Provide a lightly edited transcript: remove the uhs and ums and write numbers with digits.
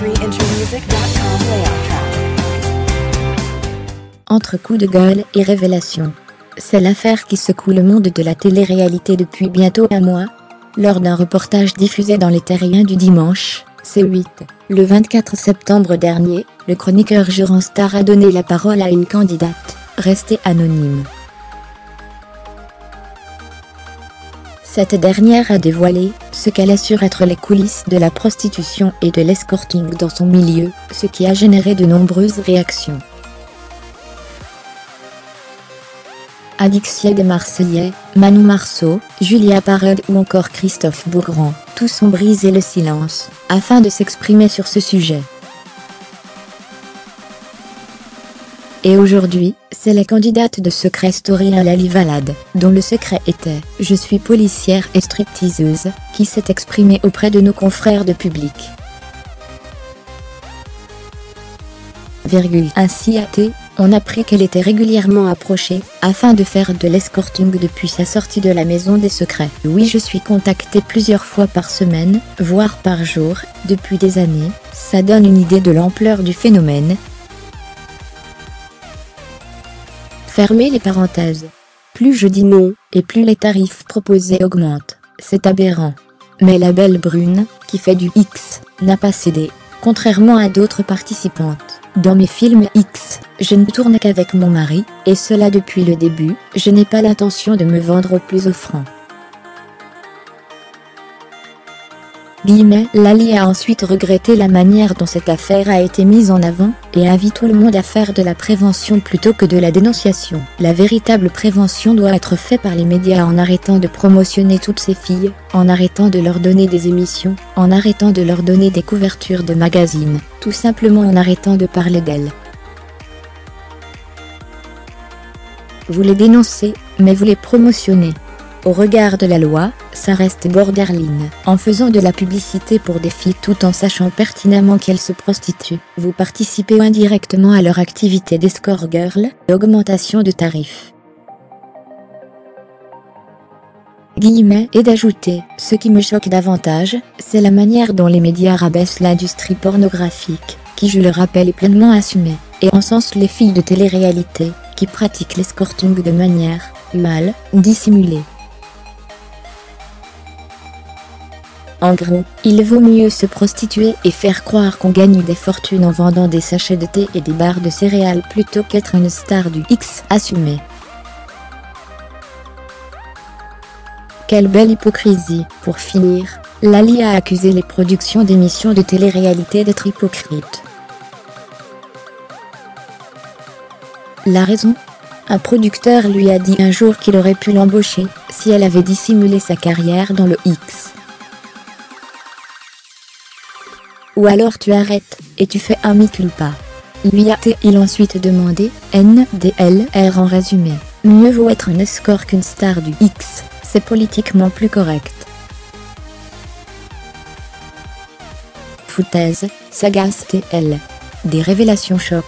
countryintermusic.com layout track. Entre coups de gueule et révélations. C'est l'affaire qui secoue le monde de la télé-réalité depuis bientôt un mois. Lors d'un reportage diffusé dans Les Terriens du dimanche, C8, le 24 septembre dernier, le chroniqueur Jurand Star a donné la parole à une candidate, restée anonyme. Cette dernière a dévoilé ce qu'elle assure être les coulisses de la prostitution et de l'escorting dans son milieu, ce qui a généré de nombreuses réactions. Alixia des Marseillais, Manon Marceau, Julia Parod ou encore Christophe Beaugrand, tous ont brisé le silence, afin de s'exprimer sur ce sujet. Et aujourd'hui, c'est la candidate de Secret Story Lali Valade, dont le secret était « Je suis policière et stripteaseuse », qui s'est exprimée auprès de nos confrères de Public. Ainsi on apprit qu'elle était régulièrement approchée, afin de faire de l'escorting depuis sa sortie de la maison des secrets. Oui, je suis contactée plusieurs fois par semaine, voire par jour, depuis des années, ça donne une idée de l'ampleur du phénomène. Fermez les parenthèses. Plus je dis non, et plus les tarifs proposés augmentent. C'est aberrant. Mais la belle brune, qui fait du X, n'a pas cédé, contrairement à d'autres participantes. Dans mes films X, je ne tourne qu'avec mon mari, et cela depuis le début, je n'ai pas l'intention de me vendre au plus offrant. Lali a ensuite regretté la manière dont cette affaire a été mise en avant, et invite tout le monde à faire de la prévention plutôt que de la dénonciation. La véritable prévention doit être faite par les médias en arrêtant de promotionner toutes ces filles, en arrêtant de leur donner des émissions, en arrêtant de leur donner des couvertures de magazines, tout simplement en arrêtant de parler d'elles. Vous les dénoncez, mais vous les promotionnez. Au regard de la loi, ça reste borderline. En faisant de la publicité pour des filles tout en sachant pertinemment qu'elles se prostituent, vous participez indirectement à leur activité d'escort girl, augmentation de tarifs. Et d'ajouter, ce qui me choque davantage, c'est la manière dont les médias rabaissent l'industrie pornographique, qui je le rappelle est pleinement assumée, et encensent les filles de télé-réalité, qui pratiquent l'escorting de manière, mal, dissimulée. En gros, il vaut mieux se prostituer et faire croire qu'on gagne des fortunes en vendant des sachets de thé et des barres de céréales plutôt qu'être une star du X assumée. Quelle belle hypocrisie. Pour finir, Lali a accusé les productions d'émissions de télé-réalité d'être hypocrites. La raison ? Un producteur lui a dit un jour qu'il aurait pu l'embaucher, si elle avait dissimulé sa carrière dans le X. Ou alors tu arrêtes, et tu fais un mea culpa. Lui a-t-il ensuite demandé, NDLR en résumé. Mieux vaut être une escort qu'une star du X, c'est politiquement plus correct. Foutaise, Sagas TL. Des révélations choc.